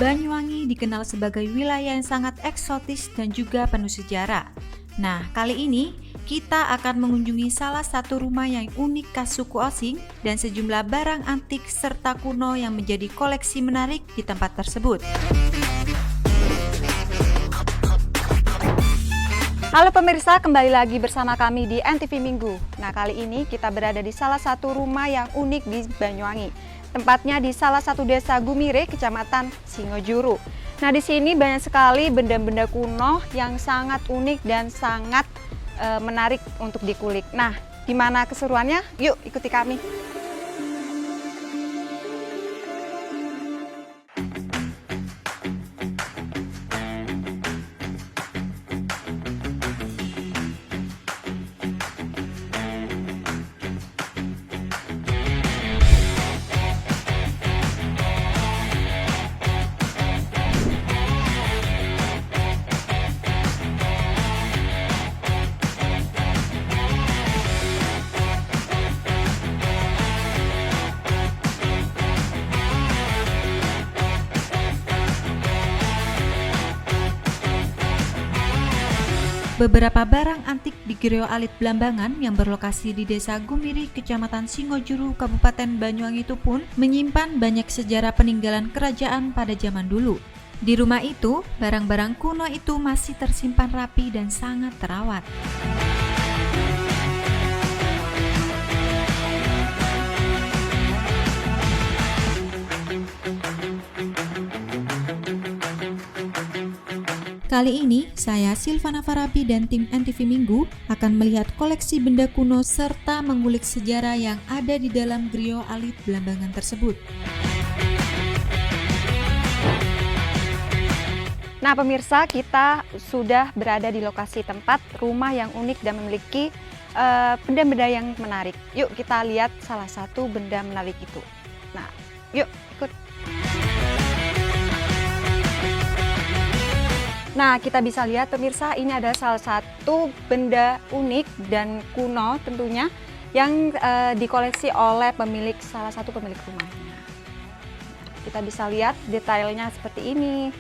Banyuwangi dikenal sebagai wilayah yang sangat eksotis dan juga penuh sejarah. Nah, kali ini kita akan mengunjungi salah satu rumah yang unik khas suku Osing dan sejumlah barang antik serta kuno yang menjadi koleksi menarik di tempat tersebut. Halo pemirsa, kembali lagi bersama kami di NTV Minggu. Nah, kali ini kita berada di salah satu rumah yang unik di Banyuwangi. Tempatnya di salah satu desa Gumire, Kecamatan Singojuru. Nah, di sini banyak sekali benda-benda kuno yang sangat unik dan sangat menarik untuk dikulik. Nah, gimana keseruannya? Yuk ikuti kami. Beberapa barang antik di Griyo Alit Blambangan yang berlokasi di Desa Gumire, Kecamatan Singojuru, Kabupaten Banyuwangi itu pun menyimpan banyak sejarah peninggalan kerajaan pada zaman dulu. Di rumah itu, barang-barang kuno itu masih tersimpan rapi dan sangat terawat. Kali ini, saya Silvana Farabi dan tim NTV Minggu akan melihat koleksi benda kuno serta mengulik sejarah yang ada di dalam Griyo Alit Blambangan tersebut. Nah pemirsa, kita sudah berada di lokasi tempat rumah yang unik dan memiliki benda-benda yang menarik. Yuk kita lihat salah satu benda menarik itu. Nah, yuk ikut. Nah, kita bisa lihat pemirsa, ini ada salah satu benda unik dan kuno tentunya yang dikoleksi oleh salah satu pemilik rumahnya. Kita bisa lihat detailnya seperti ini.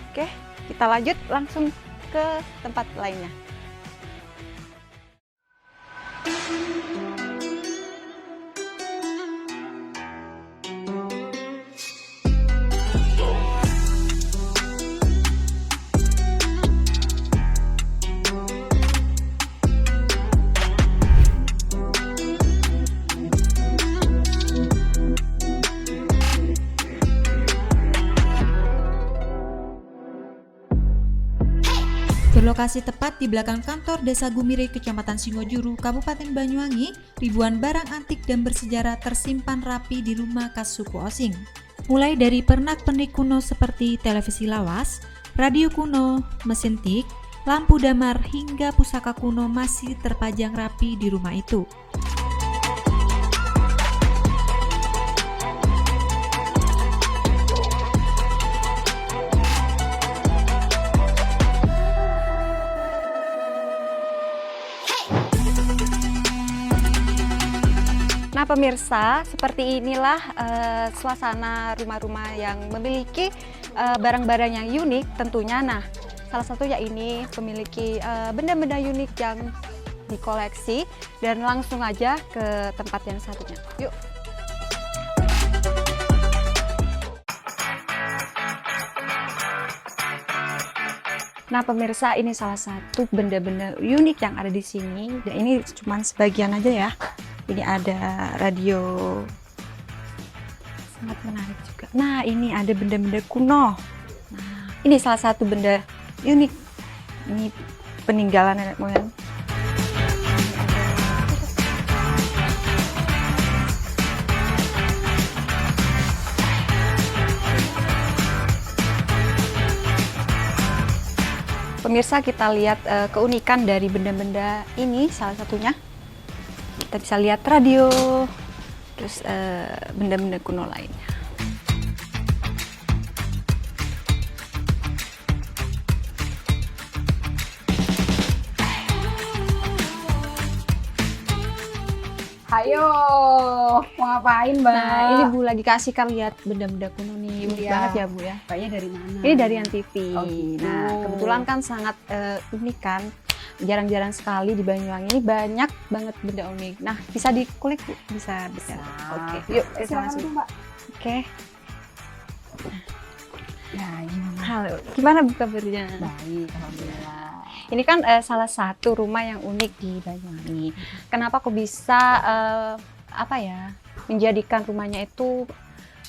Oke, kita lanjut langsung ke tempat lainnya. Berlokasi tepat di belakang kantor Desa Gumire, Kecamatan Singojuru, Kabupaten Banyuwangi, ribuan barang antik dan bersejarah tersimpan rapi di rumah khas suku Osing. Mulai dari pernak-pernik kuno seperti televisi lawas, radio kuno, mesin tik, lampu damar, hingga pusaka kuno masih terpajang rapi di rumah itu. Nah pemirsa, seperti inilah suasana rumah-rumah yang memiliki barang-barang yang unik tentunya. Nah, salah satunya ini memiliki benda-benda unik yang dikoleksi, dan langsung aja ke tempat yang satunya. Yuk. Nah pemirsa, ini salah satu benda-benda unik yang ada di sini. Dan ini cuma sebagian aja ya. Ini ada radio, sangat menarik juga. Nah ini ada benda-benda kuno. Nah ini salah satu benda unik. Ini peninggalan nenek moyang. Pemirsa, kita lihat keunikan dari benda-benda ini. Salah satunya kita bisa lihat radio, terus benda-benda kuno lainnya. Ayo, mau ngapain, Mbak? Nah, ini Bu lagi kasihkan lihat benda-benda kuno nih. Unik Iya. banget ya Bu ya. Kayaknya dari mana? Ini dari Antv. Oh, gitu. Nah, kebetulan kan sangat unik kan. Jarang-jarang sekali di Banyuwangi ini banyak banget benda unik. Nah, bisa dikulik Bu? Bisa. Oke, yuk kita silakan langsung. tuh, Mbak. Oke. Ya, gimana? Halo, gimana Bu kabarnya? Baik, alhamdulillah. Ini kan salah satu rumah yang unik di Banyuwangi. Kenapa kok bisa menjadikan rumahnya itu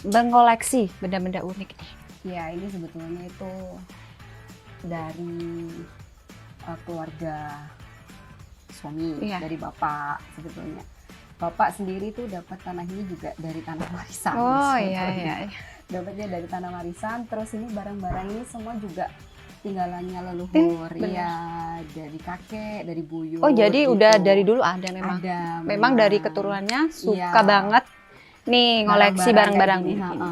mengoleksi benda-benda unik nih? Ya, ini sebetulnya itu dari keluarga suami, Iya. dari bapak sebetulnya. Bapak sendiri tuh dapat tanah ini juga dari tanah warisan. Oh sebetulnya. iya. Dapatnya dari tanah warisan, terus ini barang-barang ini semua juga tinggalannya leluhur, bener. iya, dari kakek, dari buyut. Oh jadi gitu. udah dari dulu ada memang. Ada, Memang dari keturunannya suka Iya. banget nih ngoleksi barang-barang kayak ini. gini,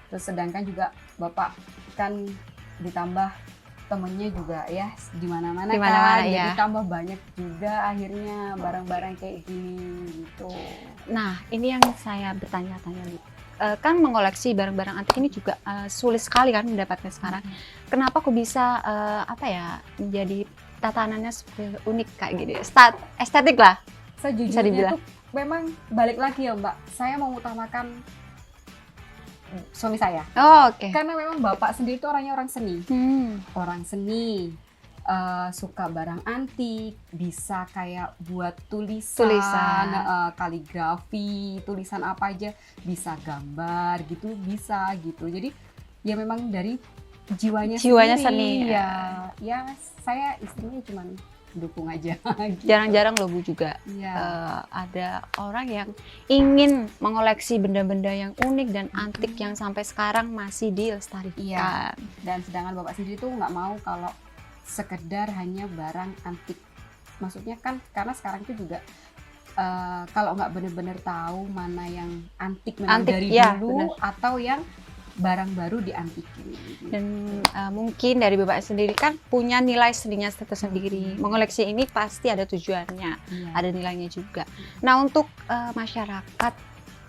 Terus sedangkan juga bapak kan ditambah temennya juga ya di mana-mana Di mana-mana, kan, iya. jadi tambah banyak juga akhirnya barang-barang kayak gini gitu. Nah ini yang saya bertanya-tanya nih. Kan mengoleksi barang-barang antik ini juga sulit sekali kan mendapatkan sekarang. Kenapa kok bisa menjadi tatanannya seperti unik kayak gini? Estetik lah. Bisa Sejujurnya dibilang. tuh memang balik lagi ya Mbak, saya mengutamakan suami saya. Oh, oke. Karena memang bapak sendiri itu orangnya orang seni. Orang seni, suka barang antik, bisa kayak buat tulisan. Kaligrafi, tulisan apa aja, bisa gambar gitu, bisa gitu. Jadi ya memang dari jiwanya Jiwanya sendiri. seni, Ya saya istrinya cuman dukung aja. Gitu. Jarang-jarang loh Bu juga Iya. ada orang yang ingin mengoleksi benda-benda yang unik dan antik yang sampai sekarang masih dilestarikan. Iya. Dan sedangkan bapak sendiri tuh nggak mau kalau sekedar hanya barang antik. Maksudnya kan karena sekarang itu juga kalau nggak benar-benar tahu mana yang antik memang Antik, dari iya, dulu benar. atau yang barang baru diantikin. Dan mungkin dari Bapak sendiri kan punya nilai seninya tersendiri. Mengoleksi ini pasti ada tujuannya, Iya. ada nilainya juga. Nah untuk masyarakat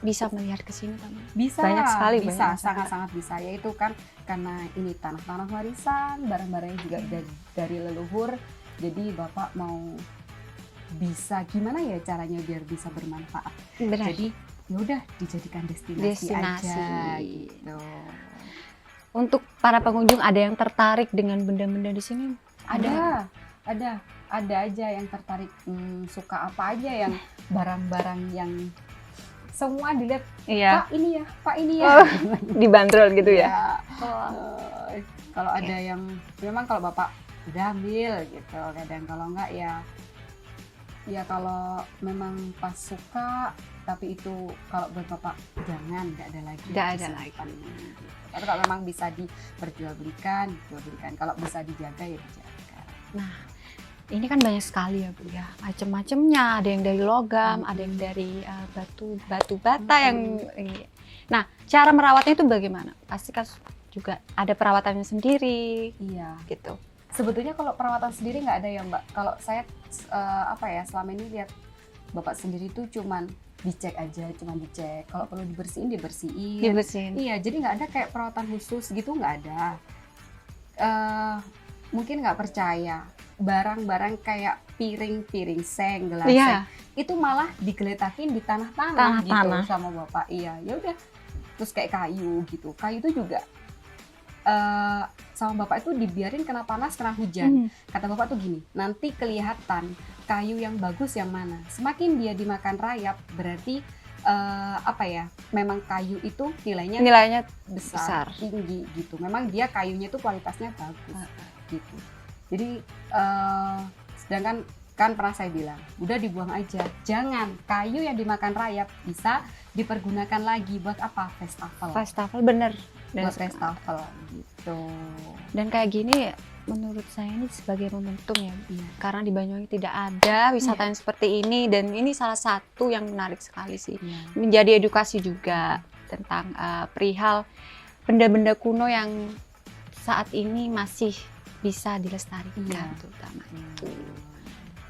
bisa melihat ke sini kan? Bisa, Banyak sekali, bisa, banyak masyarakat. sangat-sangat bisa. Yaitu kan karena ini tanah-tanah warisan, barang-barangnya juga dari leluhur. Jadi bapak mau bisa gimana ya caranya biar bisa bermanfaat. Benar. Jadi ya udah dijadikan destinasi aja gitu. Untuk para pengunjung ada yang tertarik dengan benda-benda di sini? Ada aja yang tertarik, suka apa aja yang barang-barang yang semua dilihat, Iya. Pak ini ya. Oh, dibanderol gitu ya? Ya. Kalau ada yang memang kalau bapak udah ambil gitu, kadang kalau enggak ya kalau memang pas suka, tapi itu kalau buat bapak jangan, nggak ada lagi. Nggak ada disimpan. Tapi kalau memang bisa diperjualbelikan, kalau bisa dijaga ya dijaga. Nah, ini kan banyak sekali ya Bu ya, macam-macamnya. Ada yang dari logam, ada yang dari batu bata yang. Nah, cara merawatnya itu bagaimana? Pasti kan juga ada perawatannya sendiri, Iya. gitu. Sebetulnya kalau perawatan sendiri nggak ada ya Mbak. Kalau saya selama ini lihat bapak sendiri tuh cuman dicek aja, Kalau perlu dibersihin. Dibersihin. Iya, jadi nggak ada kayak perawatan khusus gitu, nggak ada. Mungkin nggak percaya, barang-barang kayak piring seng, gelas Iya. seng, itu malah digeletakin di tanah-tanah gitu Tanah-tanah. sama bapak. Iya, ya udah. Terus kayak kayu gitu. Kayu itu juga sama bapak itu dibiarin kena panas, kena hujan. Kata bapak tuh gini, nanti kelihatan kayu yang bagus yang mana. Semakin dia dimakan rayap, berarti memang kayu itu Nilainya besar, tinggi gitu. Memang dia kayunya tuh kualitasnya bagus gitu. Jadi sedangkan kan pernah saya bilang, udah dibuang aja. Jangan, kayu yang dimakan rayap bisa dipergunakan lagi buat apa? Wastafel. Wastafel, bener. Buat wastafel gitu. Dan kayak gini menurut saya ini sebagai momentum ya, Iya. karena di Banyuwangi tidak ada wisata yang seperti ini, dan ini salah satu yang menarik sekali sih. Iya. Menjadi edukasi juga tentang perihal benda-benda kuno yang saat ini masih bisa dilestarikan, Iya. terutama itu.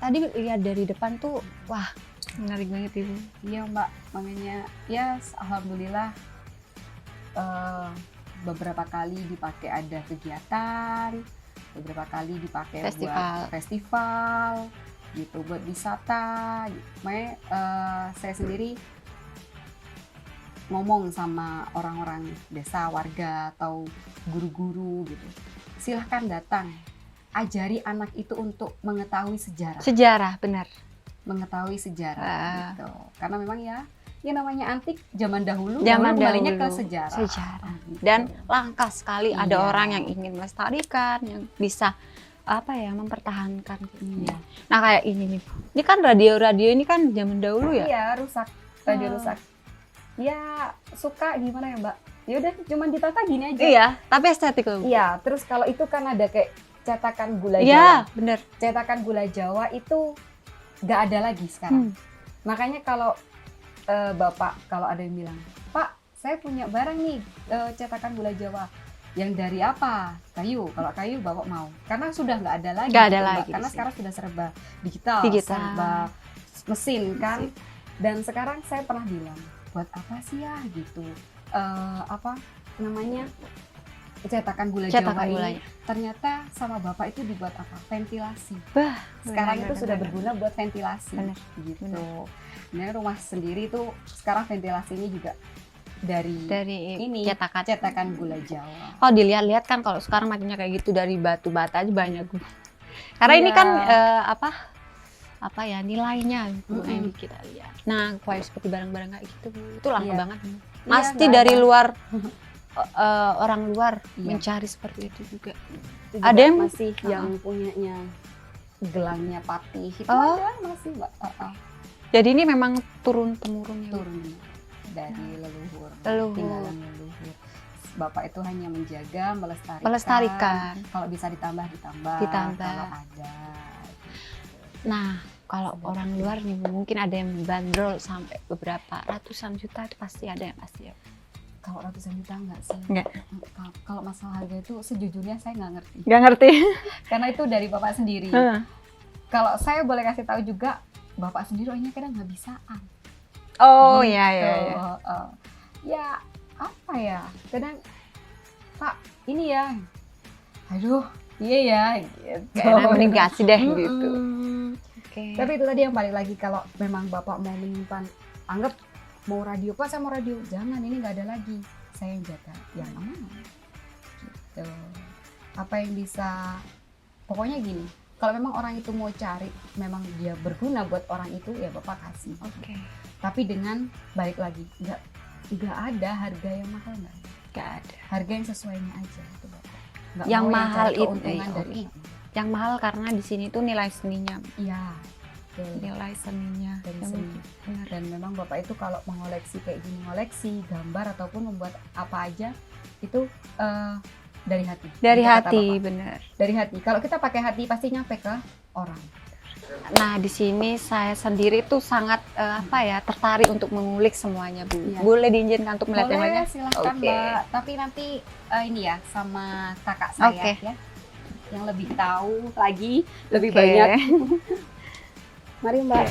Tadi lihat dari depan tuh, wah menarik banget Ibu. Iya Mbak, makanya ya alhamdulillah beberapa kali dipakai ada kegiatan, beberapa kali dipakai buat festival gitu, buat wisata. Makanya saya sendiri ngomong sama orang-orang desa, warga atau guru-guru gitu, silahkan datang, ajari anak itu untuk mengetahui sejarah. Sejarah, benar. Mengetahui sejarah gitu. Karena memang ya namanya antik zaman dahulu, zaman kembalinya dahulu ke sejarah. Gitu. Dan langka sekali ada Iya. orang yang ingin melestarikan, yang bisa mempertahankan. Iya. Nah kayak ini nih, ini kan radio ini kan zaman dahulu ya. Iya, rusak. Radio rusak. Ya suka gimana ya Mbak? Ya udah cuman ditata gini aja. Iya, tapi estetik loh. Iya, terus kalau itu kan ada kayak cetakan gula Iya, Jawa. bener. Cetakan gula Jawa itu nggak ada lagi sekarang. Makanya kalau Bapak, kalau ada yang bilang, Pak, saya punya barang nih cetakan gula Jawa. Yang dari apa? Kayu. Kalau kayu Bapak mau. Karena sudah nggak ada lagi. Nggak ada Mbak. lagi. Karena sekarang sudah serba digital. Serba mesin kan. Dan sekarang saya pernah bilang, buat apa sih ya gitu? Apa namanya? Cetakan gula Jawa ini ternyata sama Bapak itu dibuat apa? Ventilasi. Sekarang itu sudah berguna buat ventilasi. Gitu. Nah, rumah sendiri tuh sekarang ventilasinya juga dari ini cetakan gula Jawa. Kalau dilihat-lihat kan kalau sekarang makanya kayak gitu dari batu bata aja banyak. Karena ini kan apa ya nilainya yang kita lihat. Nah, kayak seperti barang-barang kayak gitu itu langka banget. Pasti dari luar orang luar mencari seperti itu juga. Itu ada yang masih yang punyanya gelangnya patih itu ada masih Mbak. Jadi ini memang turun-temurun ya. Turun dari leluhur. Tinggalan leluhur. Bapak itu hanya menjaga, melestarikan. Kalau bisa ditambah. Kalau ada. Nah, kalau orang luar nih mungkin ada yang bandrol sampai beberapa ratusan juta, itu pasti ada yang pasti ya. Kalau ratusan juta enggak sih? Enggak. Kalau masalah harga itu sejujurnya saya nggak ngerti. Nggak ngerti. Karena itu dari Bapak sendiri. Kalau saya boleh kasih tahu juga, Bapak sendiri orangnya kadang nggak bisaan. Oh gitu. iya. Ya apa ya? Kadang Pak ini ya, aduh iya ya gitu. Kayaknya mending kasih deh gitu. Okay. Tapi itu tadi yang balik lagi, kalau memang Bapak mau menyimpan, anggap mau radio, Pak saya mau radio, jangan, ini nggak ada lagi, saya yang jaga, yang aman gitu. Apa yang bisa, pokoknya gini, kalau memang orang itu mau cari, memang dia berguna buat orang itu, ya Bapak kasih. Oke. Tapi dengan balik lagi, nggak ada harga yang mahal, nggak ada. Harga yang sesuainya aja itu Bapak. Nggak yang mau mahal yang itu dari yang mahal karena di sini tuh nilai seninya. Iya. Nilai seninya dari seni. Dan memang Bapak itu kalau mengoleksi kayak gini, ngoleksi gambar ataupun membuat apa aja itu dari hati. Dari hati, benar. Dari hati. Kalau kita pakai hati pasti nyampe ke orang. Nah, di sini saya sendiri tuh sangat tertarik untuk mengulik semuanya, Bu. Iya. Boleh diizinkan untuk melihat yang lainnya? Boleh, silahkan Mbak. Tapi nanti ini ya sama kakak saya ya, yang lebih tahu lagi, lebih banyak. Mari Mbak.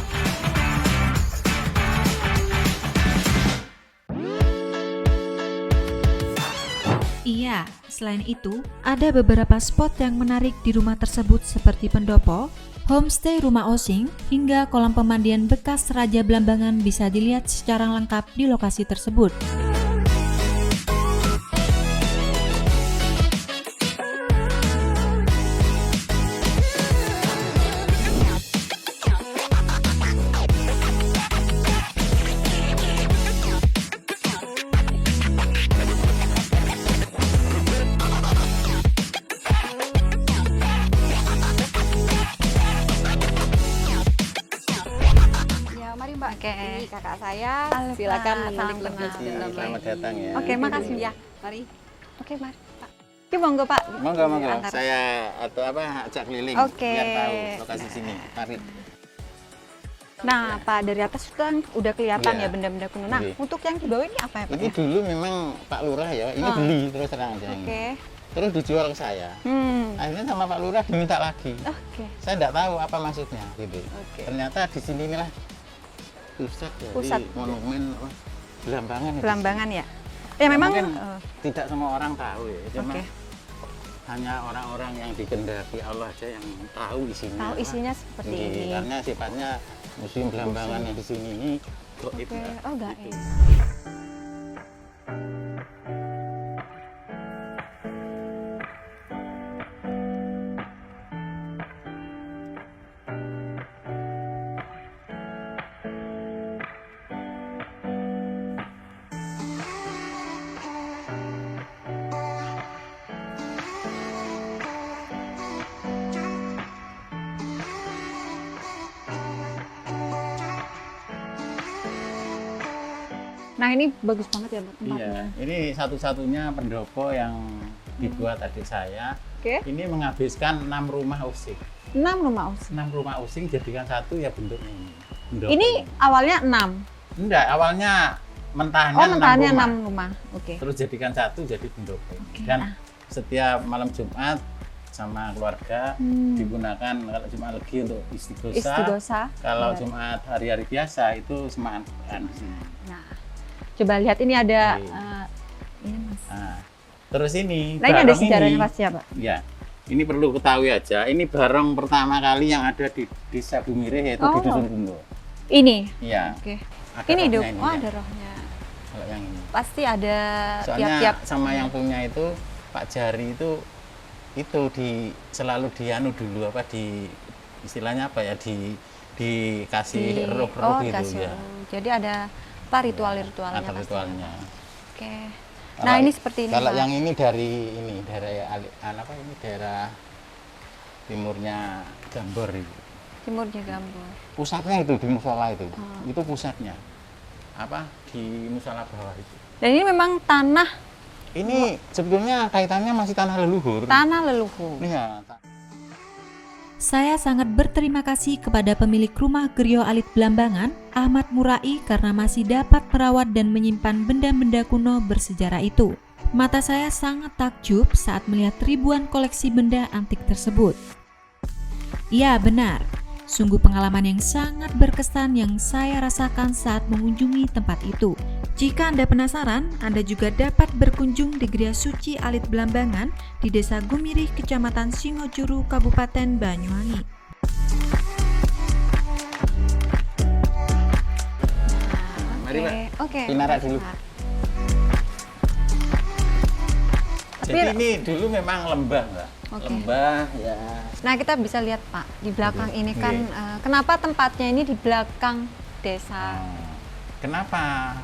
Iya, selain itu, ada beberapa spot yang menarik di rumah tersebut seperti pendopo, homestay rumah osing, hingga kolam pemandian bekas Raja Blambangan bisa dilihat secara lengkap di lokasi tersebut. Ini kakak saya, silakan mengulik lebih dalam. Selamat datang ya. Oke, makasih. Ya, mari. Oke, mari Pak. Ki monggo Pak. Monggo, monggo. Antar. Saya atau apa ajak keliling Oke. biar tahu lokasi sini. Mari. Nah, Pak, dari atas kan udah kelihatan Iya. ya benda-benda kuno. Nah, Iya. untuk yang di bawah ini apa ya, Pak? Ini ya? dulu memang Pak Lurah ya, ini Ah. beli terus terang aja. ini. Oke. Terus dijual ke saya. Akhirnya sama Pak Lurah diminta lagi. Oke. Saya enggak tahu apa maksudnya gitu. Oke. Ternyata di sini inilah pusat dari Pusat. monumen Belambangan. itu. Belambangan ya. Ya memang Mungkin tidak semua orang tahu ya. Cuma Oke. hanya orang-orang yang dikehendaki Allah aja yang tahu isinya. tahu apa. isinya seperti Iya, ini. karena sifatnya museum Belambangan yang di sini ini goib. Oke. Mbak. Oh, enggak. Gitu. Nah, ini bagus banget ya, Pak, Iya, tempatnya. ini satu-satunya pendopo yang dibuat adik saya. Oke. Ini menghabiskan 6 rumah usik. 6 rumah us. 6 rumah usik jadikan satu ya bentuknya ini. Pendopo. Ini awalnya 6. Enggak, awalnya mentahnya Oh, mentahnya 6 rumah. 6 rumah. Oke. Terus jadikan satu jadi pendopo. Oke, Dan nah. setiap malam Jumat sama keluarga digunakan kalau Jumat Legi untuk istighosa. Istighosa. Kalau Iya. Jumat hari-hari biasa itu semaan Quran di sini. Nah, coba lihat ini ada Iya. ini Mas. Nah, terus ini Nah, ini ada barong sejarahnya ini- pasti ya, Pak. Ya, ini perlu ketahui aja. Ini barong pertama kali yang ada di Desa Gumireh yaitu di Oh. Dusun Kundo. Ini. Iya. Oke. ada Ini rohnya dong. ini, Oh, ya. ada rohnya. Kalau yang ini. Pasti ada Soalnya tiap-tiap. sama yang punya itu Pak Jari itu selalu dianu dulu apa istilahnya apa ya dikasih roh-roh gitu kasih ya. roh. Jadi ada apa ritual-ritualnya Ada pasti. ritualnya. Oke. Kalau- Nah, ini seperti ini, Kalau Pak. yang ini dari apa ini daerah timurnya Gambor itu. Timurnya Gambor. Pusatnya itu di musola itu. Oh. Itu pusatnya. Apa di musola bawah itu. Dan ini memang tanah Ini sebetulnya kaitannya masih tanah leluhur. leluhur. Iya. Saya sangat berterima kasih kepada pemilik rumah Griyo Alit Belambangan, Ahmad Murai, karena masih dapat merawat dan menyimpan benda-benda kuno bersejarah itu. Mata saya sangat takjub saat melihat ribuan koleksi benda antik tersebut. Iya benar, sungguh pengalaman yang sangat berkesan yang saya rasakan saat mengunjungi tempat itu. Jika Anda penasaran, Anda juga dapat berkunjung di Gria Suci Alit Belambangan di Desa Gumirih, Kecamatan Singojuru, Kabupaten Banyuwangi. Mari, Mbak. Oke. Pinara dulu. Jadi ini dulu memang lembah, Mbak. Oke. Lembah ya. Nah, kita bisa lihat, Pak, di belakang Oke. ini kan kenapa tempatnya ini di belakang desa? Kenapa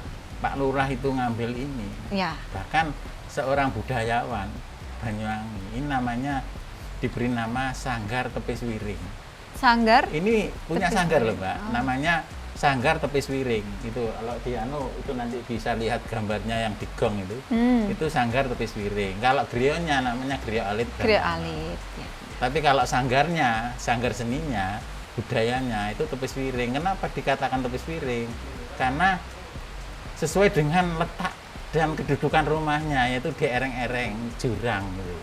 Pak Lurah itu ngambil ini? Ya. Bahkan seorang budayawan Banyuwangi ini namanya diberi nama Sanggar Tepis Wiring. Sanggar. Ini punya Tepis sanggar loh, Wiring. Mbak. Oh. Namanya Sanggar Tepis Wiring. Itu kalau di itu nanti bisa lihat gambarnya yang di gong itu. Itu Sanggar Tepis Wiring. Kalau grionya namanya Griyo Alit. Griyo Belambangan. Alit. Ya. Tapi kalau sanggarnya, sanggar seninya, budayanya itu tepis wiring. Kenapa dikatakan tepis wiring? Karena sesuai dengan letak dan kedudukan rumahnya, yaitu di ereng-ereng jurang gitu.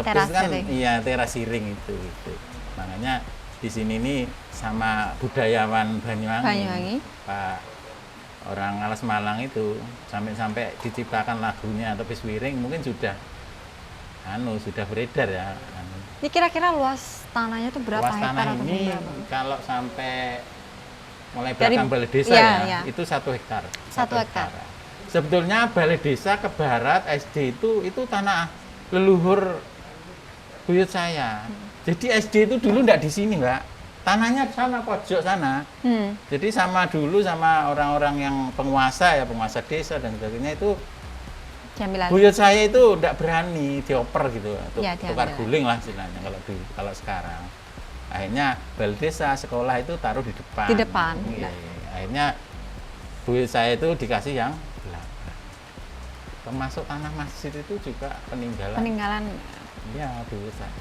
Tepis Teras kan siring. iya teras siring itu gitu. Makanya di sini nih sama budayawan Banyuwangi, Pak orang Alas Malang itu sampai diciptakan lagunya tepis wiring mungkin sudah beredar ya. Ini kira-kira luas tanahnya tuh berapa Luas hektar tanah atau ini berapa? kalau sampai mulai Dari- belakang balai desa iya, ya, iya. itu 1 hektar. 1 hektar. Sebetulnya balai desa ke barat SD itu tanah leluhur buyut saya. Jadi SD itu dulu enggak di sini, Mbak. Tanahnya di sana pojok sana. Jadi sama dulu sama orang-orang yang penguasa desa dan sebagainya itu Diambil alih. buyut saya itu enggak berani dioper gitu, Iya, tukar diambil. guling lah istilahnya kalau sekarang. Akhirnya balai desa sekolah itu taruh di depan. Di depan. Iya, iya. Akhirnya buyut saya itu dikasih yang belakang. termasuk tanah masjid itu juga peninggalan. Peninggalan. Iya, buyut saya.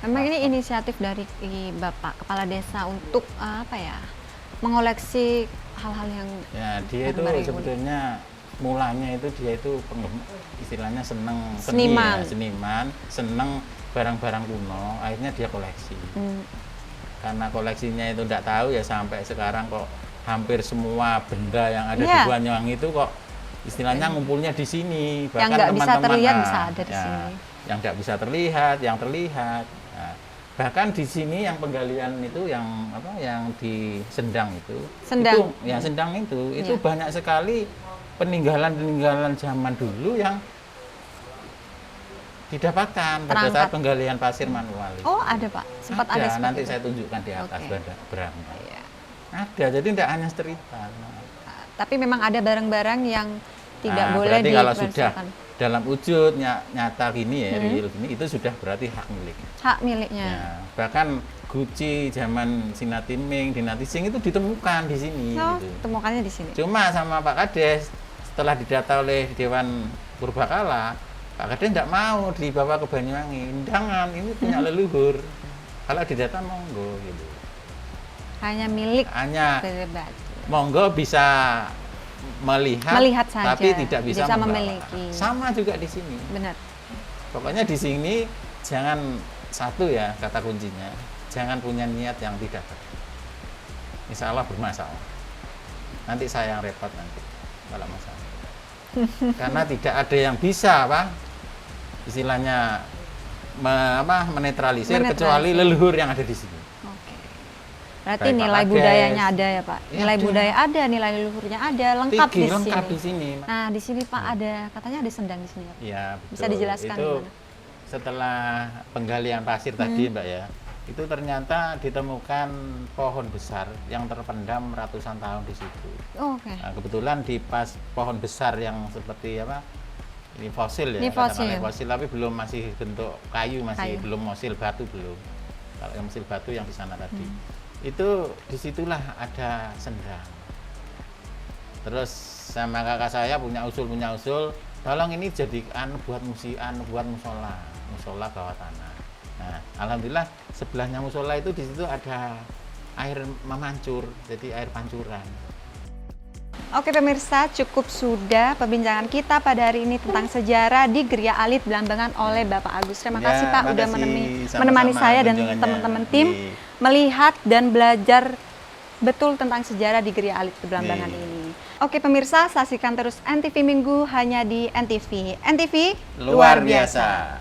Memang ini inisiatif dari Bapak Kepala Desa untuk apa ya? Mengoleksi hal-hal yang Ya, dia itu barang-barang yang sebetulnya mulanya itu dia itu istilahnya seneng Seniman. seni ya, seniman, seneng barang-barang kuno, akhirnya dia koleksi. Karena koleksinya itu tidak tahu ya sampai sekarang kok hampir semua benda yang ada di Iya. Banyuwangi itu kok istilahnya ngumpulnya di sini. Yang nggak bisa terlihat bisa ada di ya, sini. Yang nggak bisa terlihat, yang terlihat. Nah, bahkan di sini yang penggalian itu yang apa? Yang di Sendang itu. Sendang. Itu, ya Sendang itu Iya. banyak sekali peninggalan-peninggalan zaman dulu yang didapatkan pada Terangkat. saat penggalian pasir manual. Oh, ada Pak. Sempat ada seperti nanti itu. saya tunjukkan di atas Oke. berangkat. Iya. Ada, jadi tidak hanya cerita. Tapi memang ada barang-barang yang tidak Nah, boleh berarti kalau sudah dipersilakan. dalam wujud nyata gini ya, real gini, itu sudah berarti hak milik. Hak miliknya. Ya, bahkan Guci zaman Sinatiming, Dinasti Sing itu ditemukan di sini. Oh, Gitu. temukannya di sini. Cuma sama Pak Kades, setelah didata oleh Dewan Purbakala, Pak Kades tidak mau dibawa ke Banyuwangi. Jangan, ini punya leluhur. Kalau didata monggo gitu. Hanya milik Hanya Bebas. monggo bisa Melihat saja, tapi tidak bisa membawa. memiliki. Sama juga di sini. Benar. Pokoknya di sini jangan satu ya kata kuncinya, jangan punya niat yang tidak baik. Insya Allah bermasalah. Nanti saya yang repot nanti kalau masalah. Karena tidak ada yang bisa apa istilahnya menetralisir kecuali leluhur yang ada di sini. Oke. Berarti Baik, Pak nilai Kades. budayanya ada ya Pak? Ya, Nilai ada. budaya ada, nilai leluhurnya ada, lengkap di sini. Lengkap di sini. Nah, di sini Pak ada, katanya ada sendang di sini ya Pak? Ya, betul. Bisa dijelaskan itu gimana? setelah penggalian pasir tadi Mbak ya, itu ternyata ditemukan pohon besar yang terpendam ratusan tahun di situ. Oh, oke. Nah, kebetulan di pas pohon besar yang seperti apa? Ini fosil ya, Ini katakanlah fosil. fosil tapi belum masih bentuk kayu, masih Kayu. belum fosil batu belum. Kalau yang fosil batu yang di sana tadi, itu disitulah ada sendang. Terus sama kakak saya punya usul, tolong ini jadi buat musola bawah tanah. Nah, alhamdulillah sebelahnya musola itu di situ ada air memancur, jadi air pancuran. Oke pemirsa, cukup sudah perbincangan kita pada hari ini tentang sejarah di Geria Alit Belambangan oleh Bapak Agus. Terima Ya, kasih Pak udah makasih. menemani Sama-sama saya dan kunjungannya. teman-teman tim Iya. melihat dan belajar betul tentang sejarah di Geria Alit Belambangan Iya. ini. Oke pemirsa, saksikan terus NTV Minggu hanya di NTV. NTV Luar biasa.